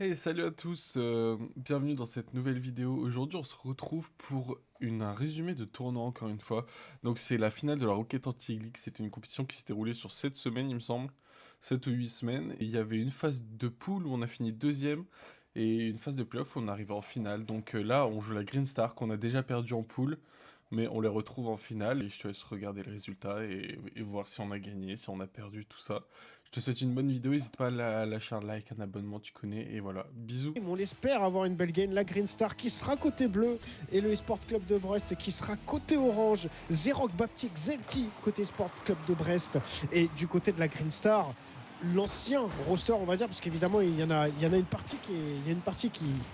Hey, salut à tous, bienvenue dans cette nouvelle vidéo. Aujourd'hui, on se retrouve pour un résumé de tournoi encore une fois. Donc, c'est la finale de la Rocket Anti-League. C'était une compétition qui s'est déroulée sur 7 semaines, il me semble, 7 ou 8 semaines. Et il y avait une phase de poule où on a fini deuxième et une phase de playoff où on arrivait en finale. Donc là, on joue la Green Star qu'on a déjà perdu en poule, mais on les retrouve en finale et je te laisse regarder le résultat et voir si on a gagné, si on a perdu, tout ça. Je te souhaite une bonne vidéo, n'hésite pas à lâcher un like, un abonnement, tu connais, et voilà, bisous. On espère avoir une belle game. La Green Star qui sera côté bleu et le Esport Club de Brest qui sera côté orange. Zerok Baptiste Zelti côté Sport Club de Brest. Et du côté de la Green Star, l'ancien roster, on va dire, parce qu'évidemment il y en a une partie qui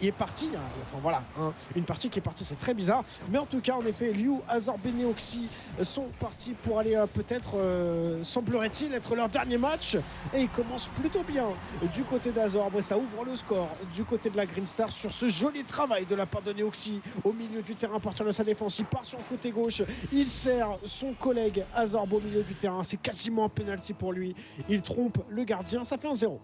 est partie, hein. Enfin voilà, hein, une partie qui est partie, c'est très bizarre, mais en tout cas en effet Liu, Azor, Beneoxy sont partis pour aller peut-être semblerait-il être leur dernier match, et ils commencent plutôt bien du côté d'Azor. Après ça ouvre le score du côté de la Green Star sur ce joli travail de la part de Neoxy au milieu du terrain à partir de sa défense. Il part sur le côté gauche, il sert son collègue Azorb au milieu du terrain, c'est quasiment un penalty pour lui, il trompe le gardien, ça fait un 0.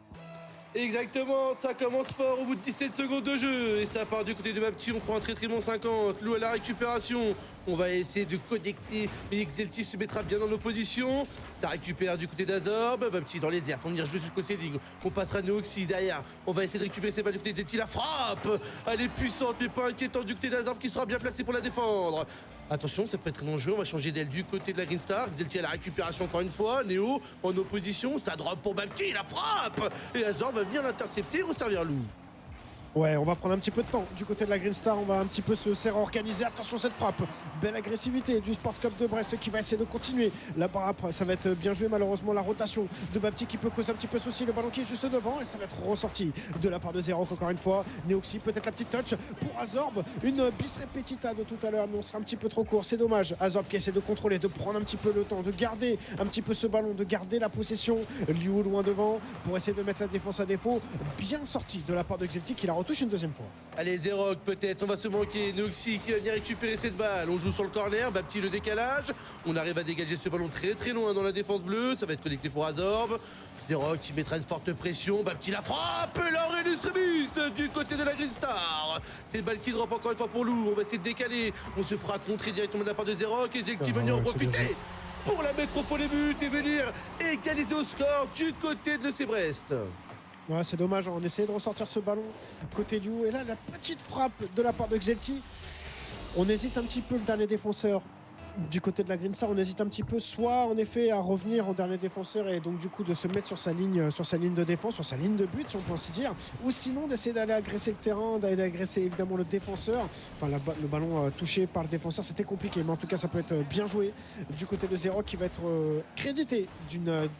Exactement, ça commence fort au bout de 17 secondes de jeu. Et ça part du côté de Bapti, on prend un très bon 50. Lou à la récupération. On va essayer de connecter, mais Xelti se mettra bien dans l'opposition. Ça récupère du côté d'Azorb. Bapti dans les airs pour venir jouer sur le côté ligue. On passera Neoxy derrière. On va essayer de récupérer ses balles du côté de Zelti. La frappe, elle est puissante, mais pas inquiétante du côté d'Azorb qui sera bien placé pour la défendre. Attention, ça peut être très dangereux. On va changer d'aile du côté de la Green Star. Zelti à la récupération encore une fois. Néo en opposition. Ça drop pour Bapti. La frappe. Et Azorb va venir l'intercepter et resservir Lou. Ouais, on va prendre un petit peu de temps du côté de la Green Star, on va un petit peu se serrer organiser. Attention cette frappe, belle agressivité du Sport Club de Brest qui va essayer de continuer. Là-bas après, ça va être bien joué, malheureusement la rotation de Bapti qui peut causer un petit peu souci. Le ballon qui est juste devant et ça va être ressorti de la part de Zerok encore une fois. Neoxy, peut-être la petite touch pour Azorb, une bis repetita de tout à l'heure, mais on sera un petit peu trop court, c'est dommage. Azorb qui essaie de contrôler, de prendre un petit peu le temps, de garder un petit peu ce ballon, de garder la possession. Liu loin devant pour essayer de mettre la défense à défaut. Bien sorti de la part de Xelti qui la retouche une deuxième fois. Allez, Zerok, peut-être, on va se manquer. Noxy qui va venir récupérer cette balle. On joue sur le corner, Bapti le décalage. On arrive à dégager ce ballon très loin dans la défense bleue. Ça va être connecté pour Azorb. Zerok qui mettra une forte pression. Bapti la frappe. L'Aurel Extremis du côté de la Green Star. C'est le balle qui drop encore une fois pour Lou. On va essayer de décaler. On se fera contrer directement de la part de Zerok. Et Zerok qui va venir en profiter pour la mettre au fond les buts et venir égaliser au score du côté de l'EC Brest. Ouais, c'est dommage, on essayait de ressortir ce ballon côté du haut. Et là, la petite frappe de la part de Xelti. On hésite un petit peu, le dernier défenseur du côté de la Green Star, on hésite un petit peu, soit en effet à revenir en dernier défenseur et donc du coup de se mettre sur sa ligne de défense, sur sa ligne de but si on peut ainsi dire, ou sinon d'essayer d'aller agresser le terrain, d'aller agresser évidemment le défenseur. Enfin le ballon touché par le défenseur, c'était compliqué, mais en tout cas ça peut être bien joué du côté de Zerok qui va être crédité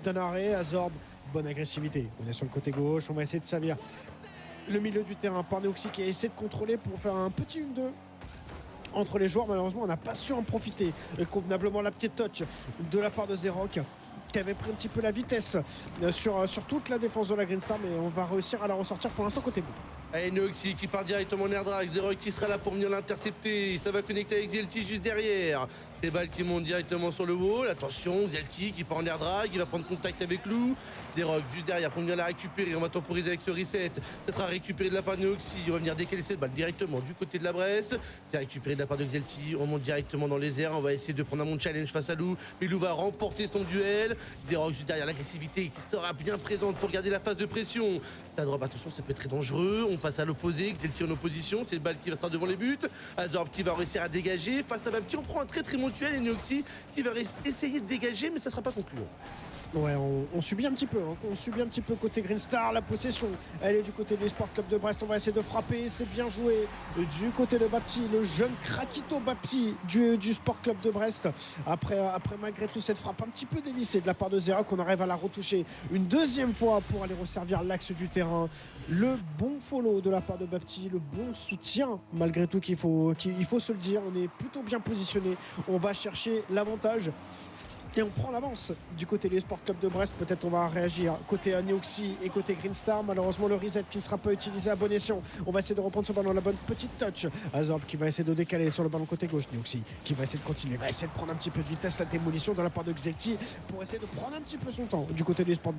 d'un arrêt. Azorb, bonne agressivité, on est sur le côté gauche, on va essayer de servir le milieu du terrain par Neoxy qui a essayé de contrôler pour faire un petit 1-2 entre les joueurs. Malheureusement on n'a pas su en profiter convenablement. La petite touch de la part de Zerok qui avait pris un petit peu la vitesse sur toute la défense de la Green Star, mais on va réussir à la ressortir pour l'instant côté bout. Allez, Noxy qui part directement en air drag. Zerok qui sera là pour venir l'intercepter. Ça va connecter avec Zelti juste derrière. Ces balles qui montent directement sur le wall. Attention, Zelti qui part en air drag. Il va prendre contact avec Lou. Zerok juste derrière pour venir la récupérer. On va temporiser avec ce reset. Ça sera récupéré de la part de Noxy. On va venir décaler cette balle directement du côté de la Brest. C'est récupéré de la part de Zelti. On monte directement dans les airs. On va essayer de prendre un bon challenge face à Lou. Mais Lou va remporter son duel. Zerok juste derrière, l'agressivité qui sera bien présente pour garder la phase de pression. Ça drop, attention, ça peut être très dangereux. On passe à l'opposé, Xelti en opposition, c'est le balle qui va sortir devant les buts. Azorb qui va réussir à dégager. Face à Bapti, on prend un très bon duel et Neoxy qui va essayer de dégager, mais ça sera pas concluant. Ouais, on subit un petit peu, hein. On subit un petit peu côté Green Star. La possession, elle est du côté du Sport Club de Brest. On va essayer de frapper, c'est bien joué du côté de Bapti, le jeune Krakito Bapti du Sport Club de Brest. Après malgré tout cette frappe un petit peu dévissée de la part de Zerok, on arrive à la retoucher une deuxième fois pour aller resservir l'axe du terrain. Le bon follow de la part de Bapti, le bon soutien malgré tout qu'il faut se le dire. On est plutôt bien positionné, on va chercher l'avantage. Et on prend l'avance du côté du Sport Club de Brest. Peut-être on va réagir côté Neoxy et côté Green Star. Malheureusement le reset qui ne sera pas utilisé à bon escient. On va essayer de reprendre ce ballon, la bonne petite touch. Azorb qui va essayer de décaler sur le ballon côté gauche. Neoxy qui va essayer de continuer, va essayer de prendre un petit peu de vitesse, la démolition de la part de Xelti pour essayer de prendre un petit peu son temps du côté du Sport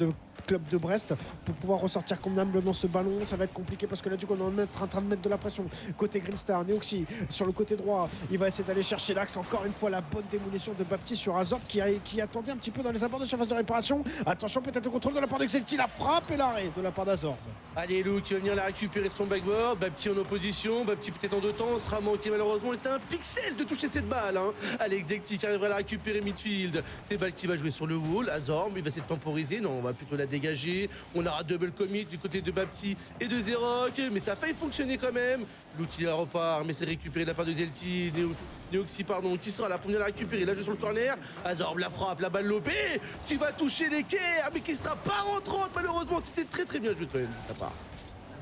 Club de Brest pour pouvoir ressortir convenablement ce ballon. Ça va être compliqué parce que là du coup on est en train de mettre de la pression côté Green Star. Neoxy sur le côté droit, il va essayer d'aller chercher l'axe. Encore une fois la bonne démolition de Baptiste sur Azorb qui attendait un petit peu dans les abords de surface de réparation. Attention, peut-être le contrôle de la part de Xelti, la frappe et l'arrêt de la part d'Azorb. Allez, Lou qui va venir la récupérer de son backboard. Bapti en opposition, Bapti peut-être en deux temps, on sera manqué malheureusement. Il était un pixel de toucher cette balle. Allez, Xelti qui arrivera à la récupérer midfield. C'est balle qui va jouer sur le wall. Azorb, il va essayer de temporiser. Non, on va plutôt la dégager. On aura double commit du côté de Bapti et de Zerok. Mais ça a failli fonctionner quand même. Lou qui la repart, mais c'est récupéré de la part de Xelti. Neoxy, pardon, qui sera là pour venir la récupérer. Là, je sur le corner. Azorb la frappe, la balle lobée qui va toucher l'équerre, mais qui sera pas rentrante malheureusement. C'était très bien joué quand même de sa part.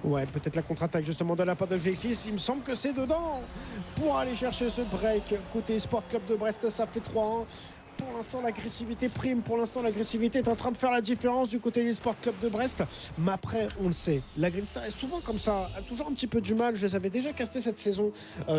Ouais, peut-être la contre-attaque justement de la part de G6. Il me semble que c'est dedans pour aller chercher ce break. Côté Sport Club de Brest, ça fait 3-1. Pour l'instant, l'agressivité prime. Pour l'instant, l'agressivité est en train de faire la différence du côté du Sport Club de Brest. Mais après, on le sait, la Green Star est souvent comme ça, a toujours un petit peu du mal. Je les avais déjà castés cette saison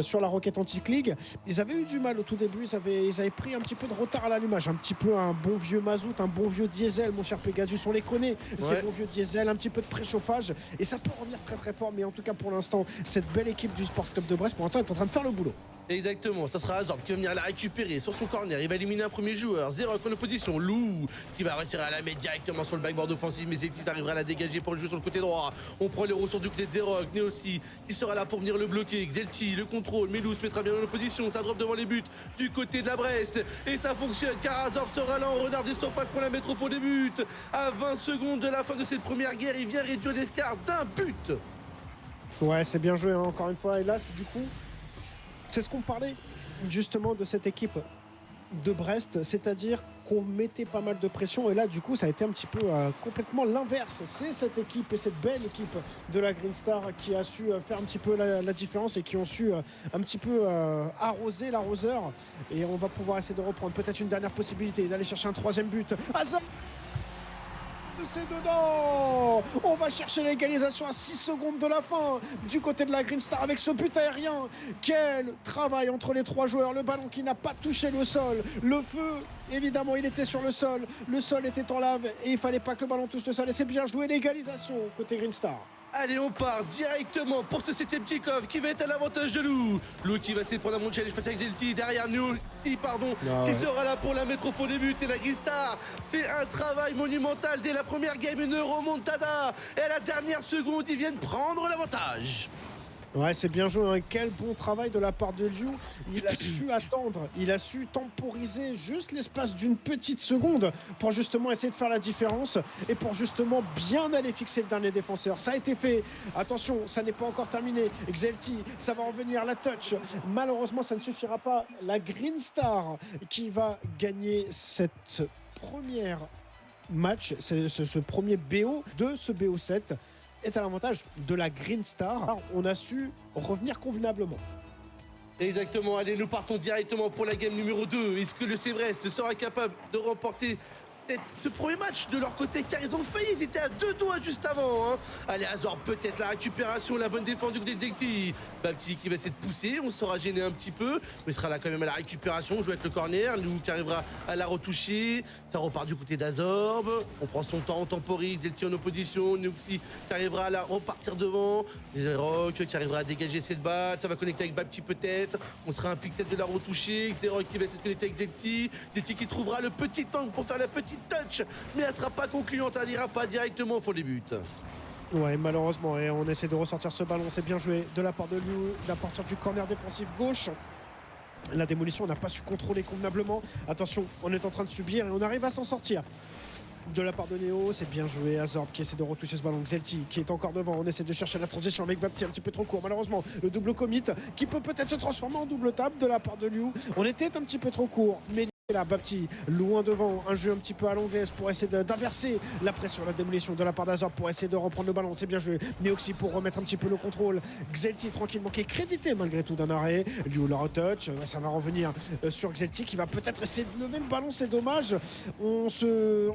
sur la Rocket Antique League. Ils avaient eu du mal au tout début. Ils avaient pris un petit peu de retard à l'allumage. Un petit peu un bon vieux mazout, un bon vieux diesel, mon cher Pegasus. On les connaît, ces bons vieux diesel. Un petit peu de préchauffage. Et ça peut revenir très fort. Mais en tout cas, pour l'instant, cette belle équipe du Sport Club de Brest, pour l'instant, est en train de faire le boulot. Exactement, ça sera Azorb qui va venir la récupérer sur son corner. Il va éliminer un premier joueur. Zerok en opposition. Lou qui va réussir à la mettre directement sur le backboard offensif. Mais Xelti arrivera à la dégager pour le jouer sur le côté droit. On prend les ressources du côté de Zerok. Neoxy qui sera là pour venir le bloquer. Xelti, le contrôle. Mais Lou se mettra bien en opposition. Ça drop devant les buts du côté de la Brest. Et ça fonctionne car Azorb sera là en renard des surfaces pour la mettre au fond des buts. À 20 secondes de la fin de cette première guerre, il vient réduire l'écart d'un but. Ouais, c'est bien joué encore une fois. Et là, du coup, c'est ce qu'on parlait justement de cette équipe de Brest, c'est-à-dire qu'on mettait pas mal de pression et là du coup ça a été un petit peu complètement l'inverse. C'est cette équipe et cette belle équipe de la Green Star qui a su faire un petit peu la différence et qui ont su un petit peu arroser l'arroseur et on va pouvoir essayer de reprendre peut-être une dernière possibilité d'aller chercher un troisième but. Azorb, c'est dedans. On va chercher l'égalisation à 6 secondes de la fin du côté de la Green Star avec ce but aérien. Quel travail entre les trois joueurs. Le ballon qui n'a pas touché le sol. Le feu, évidemment, il était sur le sol. Le sol était en lave et il fallait pas que le ballon touche le sol. Et c'est bien joué, l'égalisation côté Green Star. Allez, on part directement pour ce 7ème kick-off qui va être à l'avantage de Lou. Lou qui va essayer de prendre un bon challenge face à Xelti. Derrière nous, qui sera là pour la mettre au fond des buts. Et la Green Star fait un travail monumental dès la première game, une remontada. Et à la dernière seconde, ils viennent prendre l'avantage. Ouais, c'est bien joué, hein. Quel bon travail de la part de Liu. Il a su attendre, il a su temporiser juste l'espace d'une petite seconde pour justement essayer de faire la différence et pour justement bien aller fixer le dernier défenseur. Ça a été fait. Attention, ça n'est pas encore terminé. Xelti, ça va revenir, la touch. Malheureusement, ça ne suffira pas. La Green Star qui va gagner cette première match, ce premier BO de ce BO7. Est à l'avantage de la Green Star. On a su revenir convenablement. Exactement, allez, nous partons directement pour la game numéro 2. Est-ce que le Brest sera capable de remporter ce premier match de leur côté, car ils ont failli, ils étaient à 2 doigts juste avant. Allez, Azorb, peut-être la récupération, la bonne défense du côté de Xelti. Bapti qui va essayer de pousser, on sera gêné un petit peu, mais il sera là quand même à la récupération, joue avec le corner, Lou qui arrivera à la retoucher. Ça repart du côté d'Azorb, on prend son temps, on temporise, Xelti en opposition, Neoxy qui arrivera à la repartir devant, Zerok qui arrivera à dégager cette balle, ça va connecter avec Bapti peut-être, on sera un pixel de la retoucher, Zerok qui va essayer de connecter avec Xelti, Xelti qui trouvera le petit angle pour faire la petite touch, mais elle sera pas concluante, elle n'ira pas directement au fond des buts. Ouais, malheureusement, et on essaie de ressortir ce ballon, c'est bien joué de la part de Liu, à partir du corner défensif gauche. La démolition, on n'a pas su contrôler convenablement. Attention, on est en train de subir et on arrive à s'en sortir. De la part de Néo, c'est bien joué. Azorb qui essaie de retoucher ce ballon. Xelti qui est encore devant. On essaie de chercher la transition avec Bapti un petit peu trop court. Malheureusement, le double commit qui peut peut-être se transformer en double table de la part de Liu. On était un petit peu trop court, mais Et là, Bapti, loin devant, un jeu un petit peu à l'anglaise pour essayer d'inverser la pression, la démolition de la part d'Azor pour essayer de reprendre le ballon. C'est bien joué. Neoxy pour remettre un petit peu le contrôle. Xelti tranquillement qui est crédité malgré tout d'un arrêt. Liu le retouch. Ça va revenir sur Xelti qui va peut-être essayer de lever le ballon. C'est dommage. On se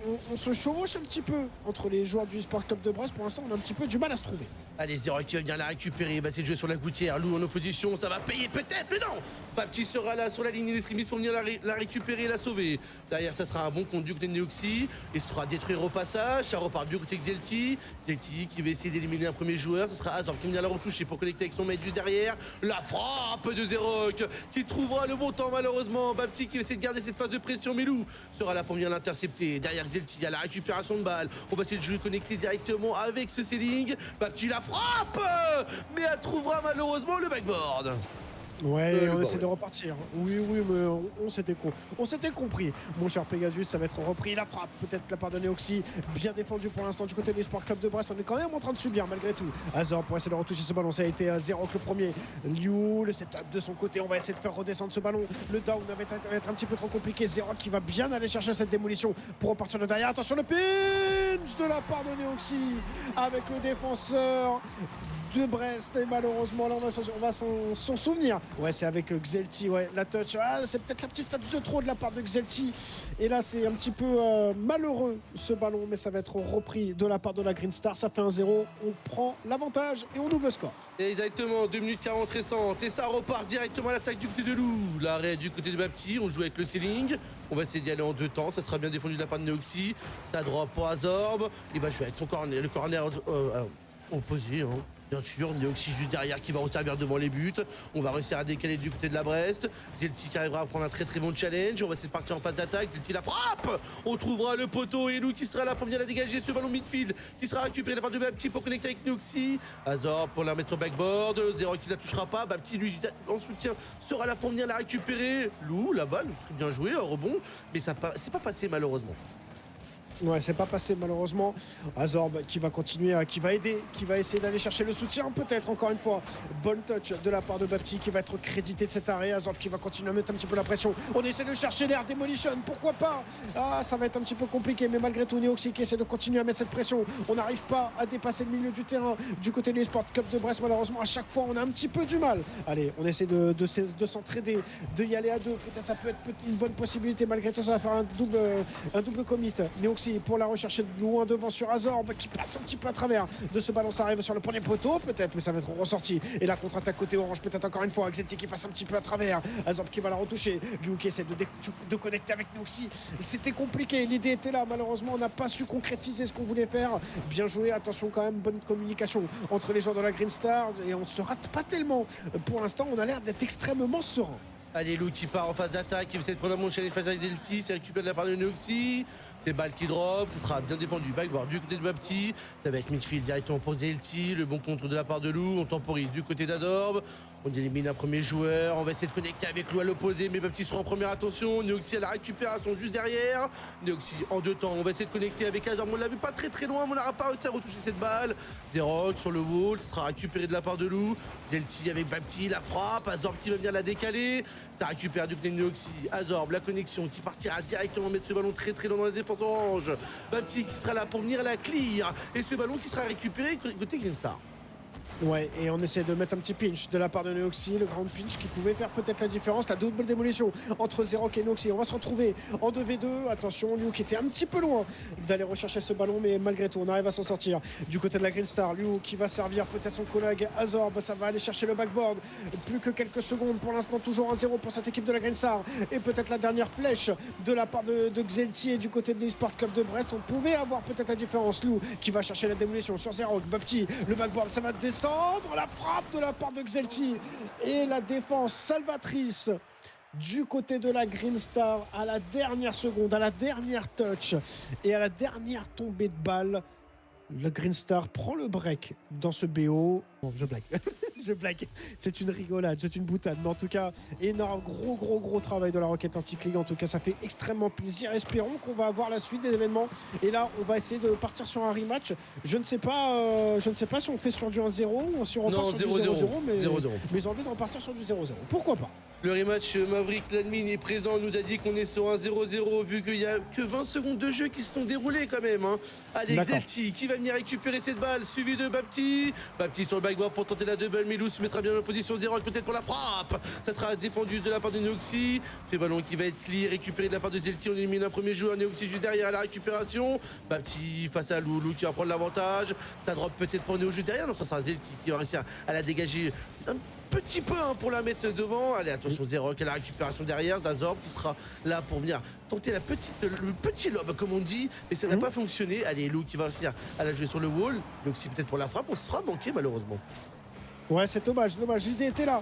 chevauche un petit peu entre les joueurs du eSport Club de Brest. Pour l'instant, on a un petit peu du mal à se trouver. Allez, Zero qui va venir la récupérer, il va essayer de jouer sur la gouttière. Lou en opposition, ça va payer peut-être, mais non. Bapti sera là sur la ligne extrémiste pour venir la récupérer et la sauver. Derrière, ça sera un bon compte du côté de Neoxy. Il sera détruire au passage. Ça repart du côté de Xelti. Xelti qui va essayer d'éliminer un premier joueur. Ça sera Azor qui va venir la retoucher pour connecter avec son mate juste derrière. La frappe de Zerok qui trouvera le bon temps malheureusement. Bapti qui va essayer de garder cette phase de pression. Mais Lou sera là pour venir l'intercepter. Derrière Xelti, il y a la récupération de balles. On va essayer de jouer connecté directement avec ce ceiling. Bapti la frappe, mais elle trouvera malheureusement le backboard. Ouais, on essaie de repartir. Oui, mais on s'était compris. Mon cher Pegasus, ça va être repris. La frappe, peut-être la part de Neoxy. Bien défendu pour l'instant du côté du Sport Club de Brest. On est quand même en train de subir malgré tout. Azor pour essayer de retoucher ce ballon. Ça a été à 0 que le premier. Liu, le setup de son côté. On va essayer de faire redescendre ce ballon. Le down va être un petit peu trop compliqué. Zero qui va bien aller chercher cette démolition pour repartir de derrière. Attention, le pinch de la part de Neoxy avec le défenseur de Brest et malheureusement là on va s'en souvenir. Ouais, c'est avec Xelti, ouais, la touch, c'est peut-être la petite touch de trop de la part de Xelti et là c'est un petit peu malheureux ce ballon, mais ça va être repris de la part de la Green Star. Ça fait 1-0, on prend l'avantage et on ouvre le score. Exactement, 2 minutes 40 restantes et ça repart directement à l'attaque du côté de Lou. L'arrêt du côté de Bapti, on joue avec le ceiling. On va essayer d'y aller en 2 temps, ça sera bien défendu de la part de Neoxy. Ça drop pour Azorb, il va jouer avec son corner, le corner opposé, hein. Bien sûr, Neoxy juste derrière qui va resservir devant les buts. On va réussir à décaler du côté de la Brest. Xelti qui arrivera à prendre un très bon challenge. On va essayer de partir en phase d'attaque. Xelti la frappe. On trouvera le poteau et Lou qui sera là pour venir la dégager. Ce ballon midfield qui sera récupéré de la part de Bapti pour connecter avec Neoxy. Azor pour la mettre au backboard. Zero qui la touchera pas. Bapti lui en soutien sera là pour venir la récupérer. Lou, la balle, très bien joué, un rebond. Mais ça c'est pas passé malheureusement. Ouais, c'est pas passé malheureusement. Azorb qui va continuer, qui va aider, qui va essayer d'aller chercher le soutien, peut-être encore une fois. Bonne touch de la part de Bapti qui va être crédité de cet arrêt. Azorb qui va continuer à mettre un petit peu la pression. On essaie de chercher l'air Demolition, pourquoi pas. Ça va être un petit peu compliqué, mais malgré tout, Neoxy qui essaie de continuer à mettre cette pression. On n'arrive pas à dépasser le milieu du terrain du côté des Sport Club de Brest. Malheureusement, à chaque fois, on a un petit peu du mal. Allez, on essaie de s'entraider, de y aller à deux. Peut-être ça peut être une bonne possibilité. Malgré tout, ça va faire un double commit. Neoxy pour la rechercher loin devant sur Azorb qui passe un petit peu à travers de ce ballon. Ça arrive sur le premier poteau peut-être, mais ça va être ressorti. Et la contre-attaque côté orange peut-être encore une fois. Xelti qui passe un petit peu à travers. Azorb qui va la retoucher. Liu qui essaie de connecter avec Neoxy. C'était compliqué, l'idée était là. Malheureusement, on n'a pas su concrétiser ce qu'on voulait faire. Bien joué, attention quand même, bonne communication entre les joueurs de la Green Star. Et on ne se rate pas tellement. Pour l'instant, on a l'air d'être extrêmement serein. Allez, Lou qui part en phase d'attaque, il va essayer de prendre un bon challenge face à Xelti, c'est récupéré de la part de Neoxy. C'est balle qui drop, ce sera bien défendu. Backboard du côté de Bapti, ça va être midfield directement pour Xelti. Le bon contre de la part de Lou, on temporise du côté d'Azorb. On élimine un premier joueur, on va essayer de connecter avec Lou à l'opposé, mais Bapti sera en première attention. Neoxy à la récupération juste derrière. Neoxy en 2 temps, on va essayer de connecter avec Azorb. On l'a vu pas très loin, mais on n'aura pas réussi à retoucher cette balle. Zerok sur le wall, ça sera récupéré de la part de Lou. Xelti avec Bapti, la frappe, Azorb qui va venir la décaler. Ça récupère du côté de Neoxy. Azorb, la connexion qui partira directement mettre ce ballon très loin dans la défense orange. Bapti qui sera là pour venir la clear. Et ce ballon qui sera récupéré côté Green Star. Ouais, et on essaie de mettre un petit pinch de la part de Neoxy, le grand pinch qui pouvait faire peut-être la différence. La double démolition entre Zerok et Neoxy. On va se retrouver en 2v2. Attention, Liu qui était un petit peu loin d'aller rechercher ce ballon, mais malgré tout, on arrive à s'en sortir. Du côté de la Green Star, Liu qui va servir peut-être son collègue Azorb. Ça va aller chercher le backboard. Plus que quelques secondes pour l'instant, toujours 1-0 pour cette équipe de la Green Star. Et peut-être la dernière flèche de la part de Xelti et du côté de l'eSport Club de Brest. On pouvait avoir peut-être la différence. Liu qui va chercher la démolition sur Zerok. Bapti, le backboard, ça va descendre. La frappe de la part de Xelti et la défense salvatrice du côté de la Green Star à la dernière seconde, à la dernière touch et à la dernière tombée de balle. Le Green Star prend le break dans ce BO. Bon, je blague. Je blague. C'est une rigolade, c'est une boutade. Mais en tout cas, énorme, gros travail de la Rocket Anti-League. En tout cas, ça fait extrêmement plaisir. Espérons qu'on va avoir la suite des événements. Et là, on va essayer de partir sur un rematch. Je ne sais pas si on fait sur du 1-0 ou si on repart sur du 0-0. Mais j'ai envie de repartir sur du 0-0. Pourquoi pas? Le rematch Maverick l'admin est présent, nous a dit qu'on est sur un 0-0 vu qu'il n'y a que 20 secondes de jeu qui se sont déroulées quand même. Hein. Allez, Xelti qui va venir récupérer cette balle, suivi de Bapti. Bapti sur le backboard pour tenter la double, Milou se mettra bien en position 0 peut-être pour la frappe. Ça sera défendu de la part de Neoxy. Ce ballon qui va être clear, récupéré de la part de Xelti. On élimine un premier joueur, Neoxy juste derrière à la récupération. Bapti face à Loulou qui va prendre l'avantage. Ça drop peut-être pour Néo juste derrière. Non, ça sera Xelti qui va réussir à la dégager un petit peu hein, pour la mettre devant. Allez, attention, Zerok à la récupération derrière. Zazorb qui sera là pour venir tenter le petit lob, comme on dit. Mais ça n'a pas fonctionné. Allez, Lou qui va réussir à la jouer sur le wall. Donc, si peut-être pour la frappe, on se sera manqué malheureusement. Ouais, c'est dommage. L'idée était là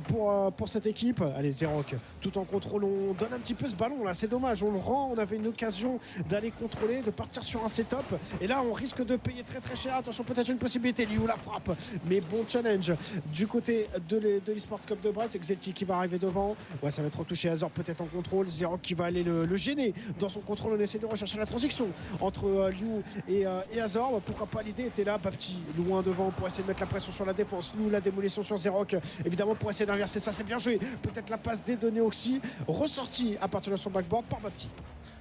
pour cette équipe. Allez, Zerok, tout en contrôlant, on donne un petit peu ce ballon là. C'est dommage, on le rend. On avait une occasion d'aller contrôler, de partir sur un setup. Et là, on risque de payer très très cher. Attention, peut-être une possibilité. Liu la frappe. Mais bon challenge du côté de l'eSport Club de Brest. Xelti qui va arriver devant. Ouais, ça va être retouché. Azor peut-être en contrôle. Zerok qui va aller le gêner dans son contrôle. On essaie de rechercher la transition entre Liu et Azor. Pourquoi pas, l'idée était là. Bapti loin devant pour essayer de mettre la pression sur la défense. Nous, la démolition sur Zerok, évidemment pour essayer d'inverser ça, c'est bien joué. Peut-être la passe des données Oxy, ressortie à partir de son backboard par Bapti.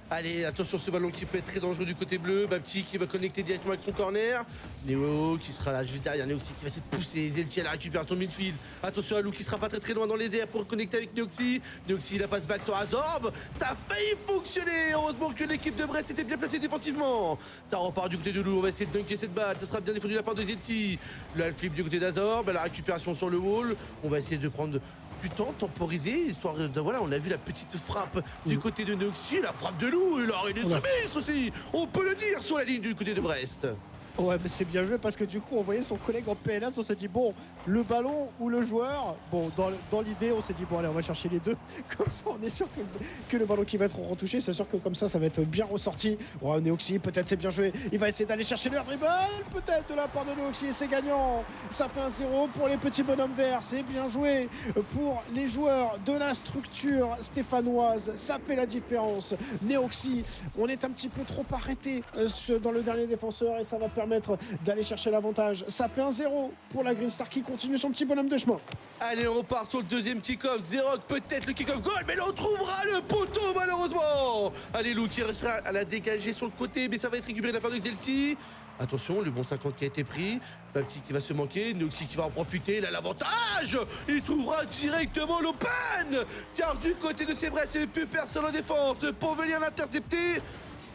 Allez, attention ce ballon qui peut être très dangereux du côté bleu. Bapti qui va connecter directement avec son corner. Néo qui sera là juste derrière. Neoxy qui va essayer de pousser. Zelti à la récupération midfield. Attention à Lou qui sera pas très très loin dans les airs pour connecter avec Neoxy. Neoxy la passe back sur Azorb. Ça a failli fonctionner. Heureusement que l'équipe de Brest était bien placée défensivement. Ça repart du côté de Lou. On va essayer de dunker cette balle. Ça sera bien défendu de la part de Zelti. Là, elle flip du côté d'Azorb. La récupération sur le wall. On va essayer de prendre du temps, temporiser, histoire de... Voilà, on a vu la petite frappe du côté de Neoxy, la frappe de Lou, et l'arrêt des Smith aussi, on peut le dire, sur la ligne du côté de Brest. Ouais, mais c'est bien joué parce que du coup on voyait son collègue en PLS, on s'est dit bon, le ballon ou le joueur. Bon, dans l'idée on s'est dit bon allez, on va chercher les deux. Comme ça on est sûr que le ballon qui va être retouché, c'est sûr que comme ça va être bien ressorti. Ouais, Neoxy, peut-être c'est bien joué, il va essayer d'aller chercher le dribble, peut-être de la part de Neoxy, et c'est gagnant. Ça fait un 0 pour les petits bonhommes verts, c'est bien joué pour les joueurs de la structure stéphanoise, ça fait la différence. Neoxy, on est un petit peu trop arrêté dans le dernier défenseur et ça va permettre d'aller chercher l'avantage. Ça fait un 0 pour la Green Star qui continue son petit bonhomme de chemin. Allez, on repart sur le deuxième kick-off. Zerok peut-être le kick-off goal, mais là on trouvera le poteau malheureusement. Allez, Lou qui restera à la dégager sur le côté, mais ça va être récupéré de la part de Xelti. Attention, le bon 50 qui a été pris. Bapti qui va se manquer, Neoxy qui va en profiter, il a l'avantage. Il trouvera directement l'open, car du côté de Brest, il n'y avait plus personne en défense pour venir l'intercepter.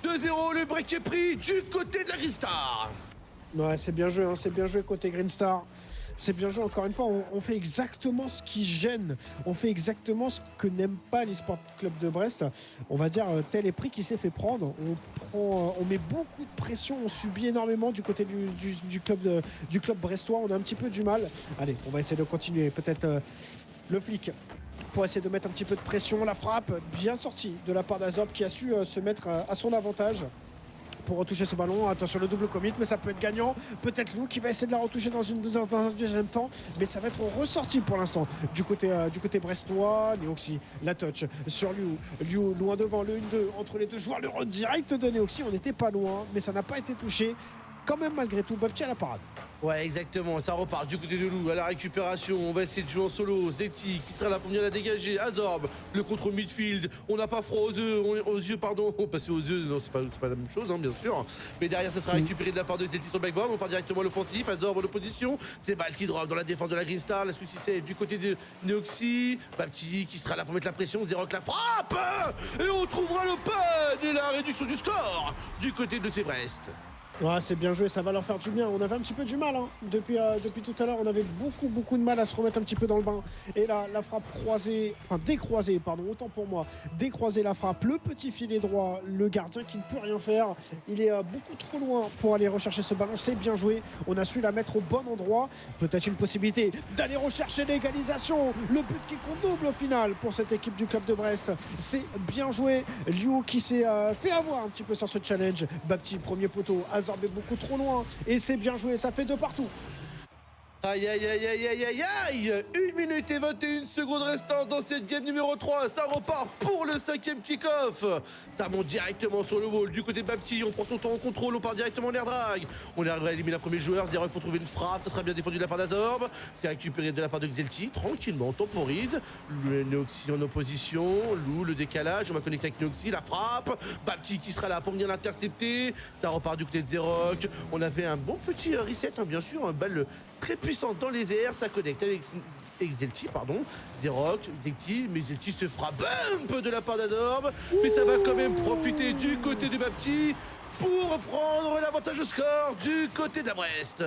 2-0, le break est pris du côté de la Green Star. Ouais, c'est bien joué, hein, c'est bien joué côté Green Star. C'est bien joué, encore une fois, on fait exactement ce qui gêne. On fait exactement ce que n'aime pas l'eSport Club de Brest. On va dire tel est prix qui s'est fait prendre. On met beaucoup de pression, on subit énormément du côté du club brestois. On a un petit peu du mal. Allez, on va essayer de continuer. Peut-être le flic pour essayer de mettre un petit peu de pression. La frappe bien sortie de la part d'Azorb qui a su se mettre à son avantage pour retoucher ce ballon. Attention, le double commit, mais ça peut être gagnant. Peut-être Lou qui va essayer de la retoucher dans un deuxième temps, mais ça va être ressorti pour l'instant du côté brestois. Neoxy, la touch sur Liu loin devant, le 1-2 entre les deux joueurs, le redirect de Neoxy, on n'était pas loin, mais ça n'a pas été touché. Quand même, malgré tout, Bapti à la parade. Ouais, exactement, ça repart du côté de Lou à la récupération. On va essayer de jouer en solo. Zelti qui sera là pour venir la dégager. Azorb, le contrôle midfield. On n'a pas froid aux yeux, pardon. Parce que aux yeux, non, c'est pas la même chose, hein, bien sûr. Mais derrière, ça sera récupéré de la part de Zelti sur le backboard. On part directement à l'offensif. Azorb en opposition. C'est balle qui drop dans la défense de la Green Star. La suite, c'est du côté de Neoxy. Bapti qui sera là pour mettre la pression. Zerok la frappe. Et on trouvera le pan et la réduction du score du côté de Brest. Ouais, c'est bien joué, ça va leur faire du bien. On avait un petit peu du mal, hein. Depuis tout à l'heure, on avait beaucoup de mal à se remettre un petit peu dans le bain. Et là, la frappe décroisée, pardon, autant pour moi. Décroiser la frappe, le petit filet droit, le gardien qui ne peut rien faire. Il est beaucoup trop loin pour aller rechercher ce ballon. C'est bien joué. On a su la mettre au bon endroit. Peut-être une possibilité d'aller rechercher l'égalisation. Le but qui compte double au final pour cette équipe du club de Brest. C'est bien joué. Liu qui s'est fait avoir un petit peu sur ce challenge. Bapti, premier poteau. Azorb est beaucoup trop loin et c'est bien joué, ça fait 2 partout. Aïe aïe aïe aïe aïe aïe aïe, 1 minute et 21 secondes restantes dans cette game numéro 3. Ça repart pour le 5e kick-off. Ça monte directement sur le wall du côté de Bapti. On prend son temps en contrôle, on part directement en air drag. On arrive à éliminer le premier joueur. Zerok pour trouver une frappe. Ça sera bien défendu de la part d'Azorb. C'est récupéré de la part de Xelti. Tranquillement, on temporise. Le Neoxy en opposition. Lou, le décalage. On va connecter avec Neoxy. La frappe. Bapti qui sera là pour venir l'intercepter. Ça repart du côté de Zerok. On avait un bon petit reset, hein, bien sûr. Un balle très puissante dans les airs, ça connecte avec Xelti, pardon, Zerok, Xelti, mais Xelti se fera bump de la part d'Adorb, mais ça va quand même profiter du côté de Bapti pour prendre l'avantage au score du côté de la Brest.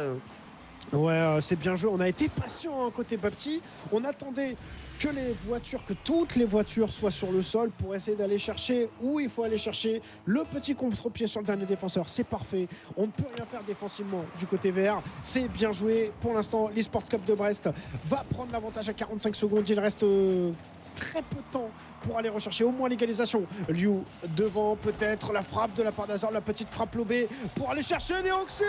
Ouais, c'est bien joué. On a été patient côté Bapti. On attendait que toutes les voitures soient sur le sol pour essayer d'aller chercher où il faut aller chercher le petit contre-pied sur le dernier défenseur. C'est parfait. On ne peut rien faire défensivement du côté vert. C'est bien joué. Pour l'instant, l'eSport Cup de Brest va prendre l'avantage à 45 secondes. Il reste très peu de temps pour aller rechercher au moins l'égalisation. Liu devant, peut-être la frappe de la part d'Azor, la petite frappe lobée pour aller chercher Neoxy.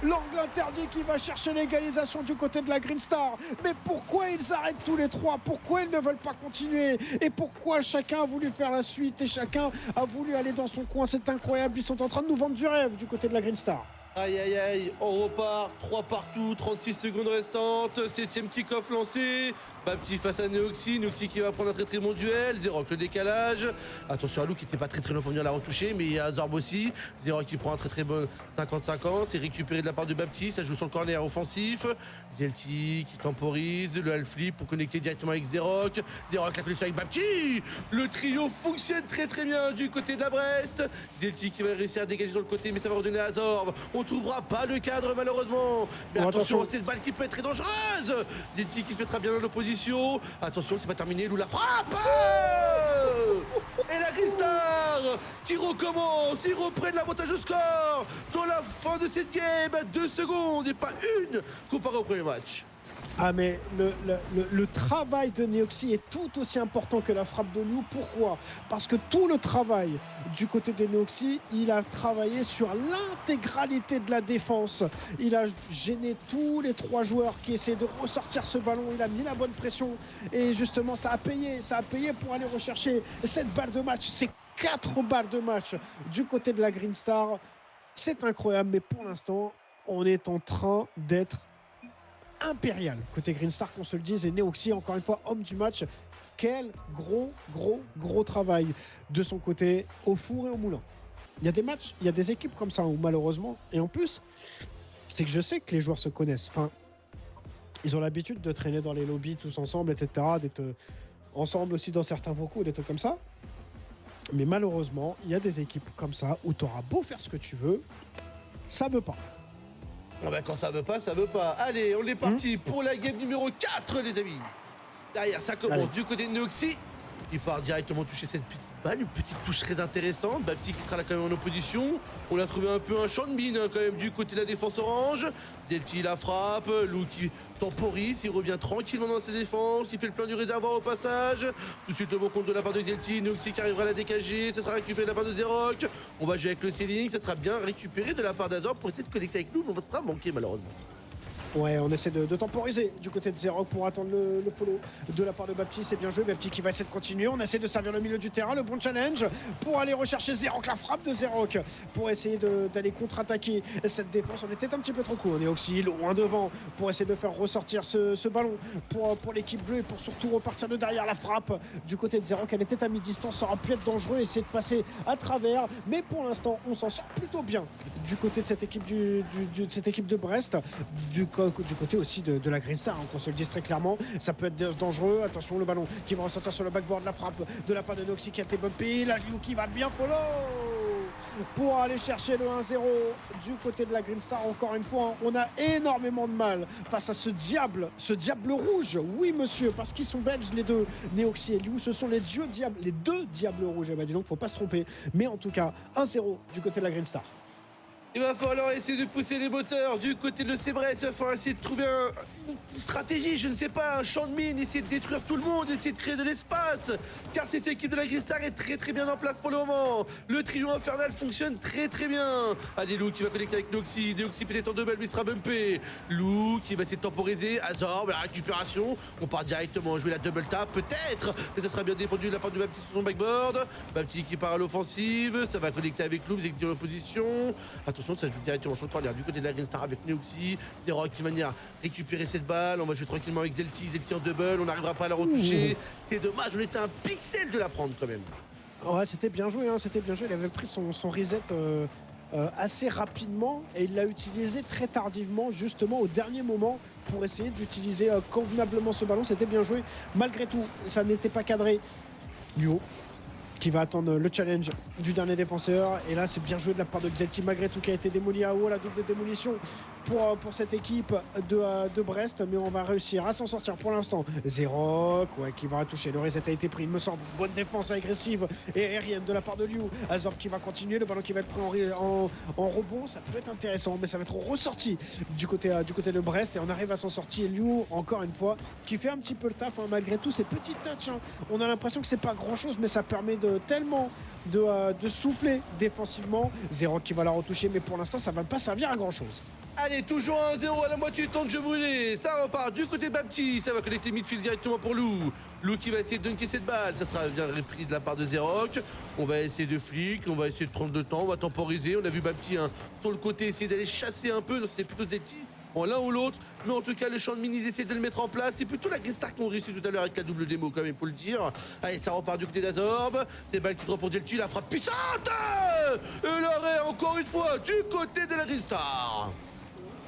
L'angle interdit qui va chercher l'égalisation du côté de la Green Star. Mais pourquoi ils arrêtent tous les trois? Pourquoi ils ne veulent pas continuer? Et pourquoi chacun a voulu faire la suite et chacun a voulu aller dans son coin? C'est incroyable, ils sont en train de nous vendre du rêve du côté de la Green Star. Aïe aïe aïe, on repart, 3 partout, 36 secondes restantes, 7e kick-off lancé, Bapti face à Neoxy, Neoxy qui va prendre un très bon duel, Zerok le décalage, attention à Lou qui n'était pas très loin pour venir la retoucher, mais il y a Zorb aussi, Zerok qui prend un très bon 50-50, c'est récupéré de la part de Bapti, ça joue sur le corner offensif, Zelti qui temporise, le half flip pour connecter directement avec Zerok, Zerok la connexion avec Bapti, le trio fonctionne très bien du côté de la Brest, Zelti qui va réussir à dégager sur le côté mais ça va redonner à Zorb. On trouvera pas le cadre malheureusement. Mais attention, cette balle qui peut être très dangereuse. Zelti qui se mettra bien dans l'opposition. Attention, c'est pas terminé. Lou la frappe. Et la Green Star qui recommence. Ils reprennent l'avantage au score dans la fin de cette game à 2 secondes et pas une comparé au premier match. Ah mais le travail de Neoxy est tout aussi important que la frappe de Liu. Pourquoi? Parce que tout le travail du côté de Neoxy, il a travaillé sur l'intégralité de la défense. Il a gêné tous les 3 joueurs qui essaient de ressortir ce ballon. Il a mis la bonne pression et justement ça a payé pour aller rechercher cette balle de match. C'est 4 balles de match du côté de la Green Star. C'est incroyable, mais pour l'instant, on est en train d'être impérial côté Green Star, qu'on se le dise, et Neoxy encore une fois homme du match. Quel gros travail de son côté au four et au moulin. Il y a des matchs, il y a des équipes comme ça où malheureusement, et en plus c'est que je sais que les joueurs se connaissent, enfin ils ont l'habitude de traîner dans les lobbies tous ensemble, etc., d'être ensemble aussi dans certains vocaux, des trucs comme ça, mais malheureusement il y a des équipes comme ça où tu auras beau faire ce que tu veux, ça veut pas. Ah bah quand ça veut pas, ça veut pas. Allez, on est parti pour la game numéro 4, les amis. Derrière, ça commence du côté de Neoxy. Il part directement toucher cette petite balle, une petite touche très intéressante. Bapti qui sera là quand même en opposition. On a trouvé un peu un champ de mine quand même du côté de la défense orange. Zelti la frappe, Lou qui temporise, il revient tranquillement dans ses défenses, il fait le plein du réservoir au passage. Tout de suite le bon compte de la part de Zelti, Neoxy qui arrivera à la dégager, ça sera récupéré de la part de Zerok. On va jouer avec le ceiling, ça sera bien récupéré de la part d'Azor pour essayer de connecter avec nous, mais on va se manquer malheureusement. Ouais, on essaie de temporiser du côté de Zerok pour attendre le follow de la part de Bapti. C'est bien joué, Bapti qui va essayer de continuer. On essaie de servir le milieu du terrain, le bon challenge pour aller rechercher Zerok, la frappe de Zerok pour essayer d'aller contre-attaquer cette défense. On était un petit peu trop court, on est aussi loin devant pour essayer de faire ressortir ce ballon pour l'équipe bleue et pour surtout repartir de derrière. La frappe du côté de Zerok, elle était à mi-distance, ça aurait pu être dangereux, essayer de passer à travers, mais pour l'instant on s'en sort plutôt bien du côté de cette équipe, de cette équipe de Brest, du côté aussi de la Green Star, hein, qu'on se le dise très clairement. Ça peut être dangereux. Attention, le ballon qui va ressortir sur le backboard, la frappe de la part de Neoxy qui a été bumpé. La Liu qui va bien follow pour aller chercher le 1-0 du côté de la Green Star. Encore une fois, on a énormément de mal face à ce diable rouge. Oui, monsieur, parce qu'ils sont belges les deux. Neoxy et Liu, ce sont les deux diables rouges. Eh ben, dis donc, faut pas se tromper. Mais en tout cas, 1-0 du côté de la Green Star. Il va falloir essayer de pousser les moteurs du côté de l'EC-Brest. Il va falloir essayer de trouver une stratégie, je ne sais pas, un champ de mine, essayer de détruire tout le monde, essayer de créer de l'espace. Car cette équipe de la Green Star est très bien en place pour le moment. Le trio infernal fonctionne très bien. Allez, Lou qui va connecter avec Noxy. Noxy peut-être en double, mais il sera bumpé. Lou qui va essayer de temporiser. Azorb, la récupération. On part directement jouer la double tap, peut-être. Mais ça sera bien défendu de la part de Baptiste sur son backboard. Baptiste qui part à l'offensive. Ça va connecter avec Lou, vous êtes en opposition. Attention, ça joue directement sur le 3 du côté de la Green Star avec Neoxy. Zerock qui va venir récupérer cette balle. On va jouer tranquillement avec Zelti. Zelti en double. On n'arrivera pas à la retoucher. C'est dommage, on était un pixel de la prendre quand même. Ouais, c'était bien joué, hein, c'était bien joué. Il avait pris son reset assez rapidement et il l'a utilisé très tardivement, justement au dernier moment, pour essayer d'utiliser convenablement ce ballon. C'était bien joué. Malgré tout, ça n'était pas cadré. Luo qui va attendre le challenge du dernier défenseur. Et là, c'est bien joué de la part de Xelti, malgré tout, qui a été démoli à haut, la double démolition pour cette équipe de Brest. Mais on va réussir à s'en sortir pour l'instant. Zerock, ouais, qui va toucher. Le reset a été pris, il me semble. Bonne défense agressive et aérienne de la part de Liu. Azorb qui va continuer, le ballon qui va être pris en rebond. Ça peut être intéressant, mais ça va être ressorti du côté de Brest. Et on arrive à s'en sortir. Liu, encore une fois, qui fait un petit peu le taf, hein, malgré tout, ces petits touchs. Hein. On a l'impression que c'est pas grand-chose, mais ça permet tellement de souffler défensivement. Zerock qui va la retoucher, mais pour l'instant, ça va pas servir à grand-chose. Allez, toujours 1-0 à la moitié du temps de jeu brûlé. Ça repart du côté Baptiste. Ça va connecter midfield directement pour Lou. Lou qui va essayer de dunker cette balle. Ça sera bien repris de la part de Zerock. On va essayer de flic. On va essayer de prendre le temps. On va temporiser. On a vu Baptiste sur le côté essayer d'aller chasser un peu. C'était plutôt des petits. Bon, l'un ou l'autre, mais en tout cas le champ de mine ils essaient de le mettre en place. C'est plutôt la Green Star qu'on réussit tout à l'heure avec la double démo quand même, faut le dire. Allez, ça repart du côté d'Azorb. C'est balle qui drop pour Delty, la frappe puissante. Et l'arrêt encore une fois du côté de la Green Star.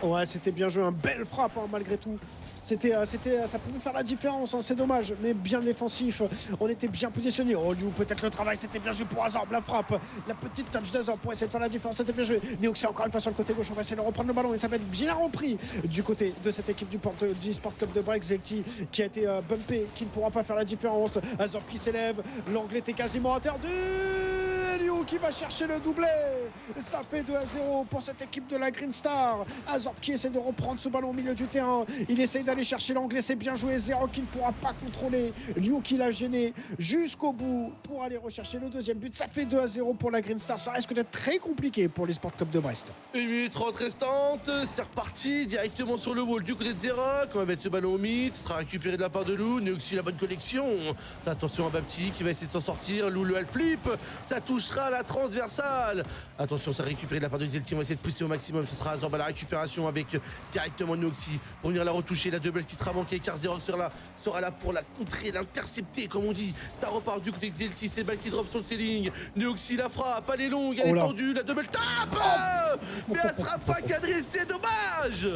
Ouais, c'était bien joué, un belle frappe, hein, malgré tout. Ça pouvait faire la différence, hein, c'est dommage, mais bien défensif. On était bien positionné. Oh, Liu, peut-être le travail, c'était bien joué pour Azorb. La frappe, la petite touch d'Azorb pour essayer de faire la différence, c'était bien joué. Neoxy encore une fois sur le côté gauche, on va essayer de reprendre le ballon et ça va être bien repris du côté de cette équipe du Sport Club de Brest. Zelti qui a été bumpé, qui ne pourra pas faire la différence. Azorb qui s'élève, l'angle était quasiment interdit. Liu qui va chercher le doublé. Ça fait 2-0 pour cette équipe de la Green Star. Azorb qui essaie de reprendre ce ballon au milieu du terrain. Il essaye d'aller chercher l'anglais, c'est bien joué. Zerock qui ne pourra pas contrôler. Liu qui l'a gêné jusqu'au bout pour aller rechercher le deuxième but. Ça fait 2-0 pour la Green Star. Ça risque d'être très compliqué pour les Sport Club de Brest. 1 minute 30 restante. C'est reparti directement sur le wall du côté de Zerock. On va mettre ce ballon au mid. Ça sera récupéré de la part de Lou. Neoxy la bonne connexion. Attention à Baptiste qui va essayer de s'en sortir. Lou le half flip. Ça touchera la transversale. Attention, ça récupéré de la part de Zelti. On va essayer de pousser au maximum. Ce sera Azorb à la récupération avec directement Neoxy pour venir la retoucher. La double qui sera manquée car Zerock sera là pour la contrer, l'intercepter comme on dit. Ça repart du côté de Zelti. C'est balle qui drop sur le ceiling. Neoxy la frappe. Elle est longue, elle est tendue. La double tape. Mais elle sera pas cadrée. C'est dommage.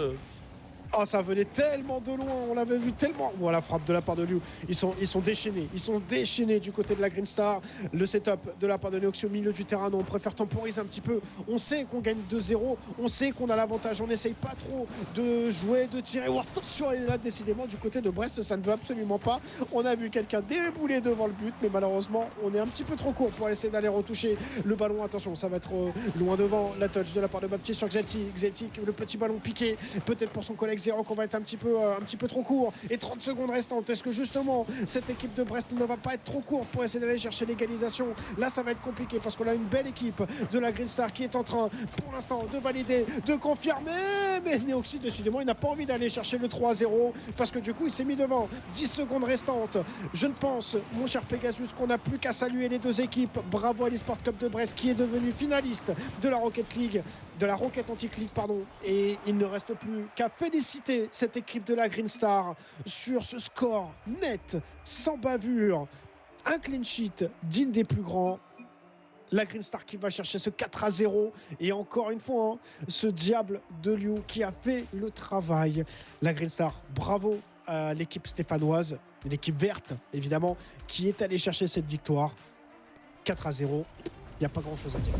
Oh, ça venait tellement de loin, on l'avait vu tellement. Voilà, frappe de la part de Liu. Ils sont déchaînés du côté de la Green Star. Le setup de la part de Neoxy au milieu du terrain. Non, on préfère temporiser un petit peu. On sait qu'on gagne 2-0, on sait qu'on a l'avantage. On n'essaye pas trop de jouer, de tirer. Oh, attention, et là, décidément, du côté de Brest, ça ne veut absolument pas. On a vu quelqu'un débouler devant le but, mais malheureusement, on est un petit peu trop court pour essayer d'aller retoucher le ballon. Attention, ça va être loin devant. La touch de la part de Baptiste sur Xelti. Xelti, le petit ballon piqué, peut-être pour son collègue Zerock, on va être un petit peu trop court. Et 30 secondes restantes. Est-ce que justement cette équipe de Brest ne va pas être trop courte pour essayer d'aller chercher l'égalisation? Là, ça va être compliqué parce qu'on a une belle équipe de la Green Star qui est en train pour l'instant de valider, de confirmer. Mais Neoxy, décidément, il n'a pas envie d'aller chercher le 3-0 parce que du coup, il s'est mis devant. 10 secondes restantes. Je ne pense, mon cher Pegasus, qu'on n'a plus qu'à saluer les deux équipes. Bravo à l'Esport Club de Brest qui est devenu finaliste de la Rocket League, de la Rocket Antique League, pardon. Et il ne reste plus qu'à féliciter cette équipe de la Green Star sur ce score net, sans bavure, un clean sheet digne des plus grands. La Green Star qui va chercher ce 4-0 et encore une fois, hein, ce diable de Liu qui a fait le travail. La Green Star, bravo à l'équipe stéphanoise, l'équipe verte évidemment, qui est allée chercher cette victoire. 4-0, il n'y a pas grand chose à dire.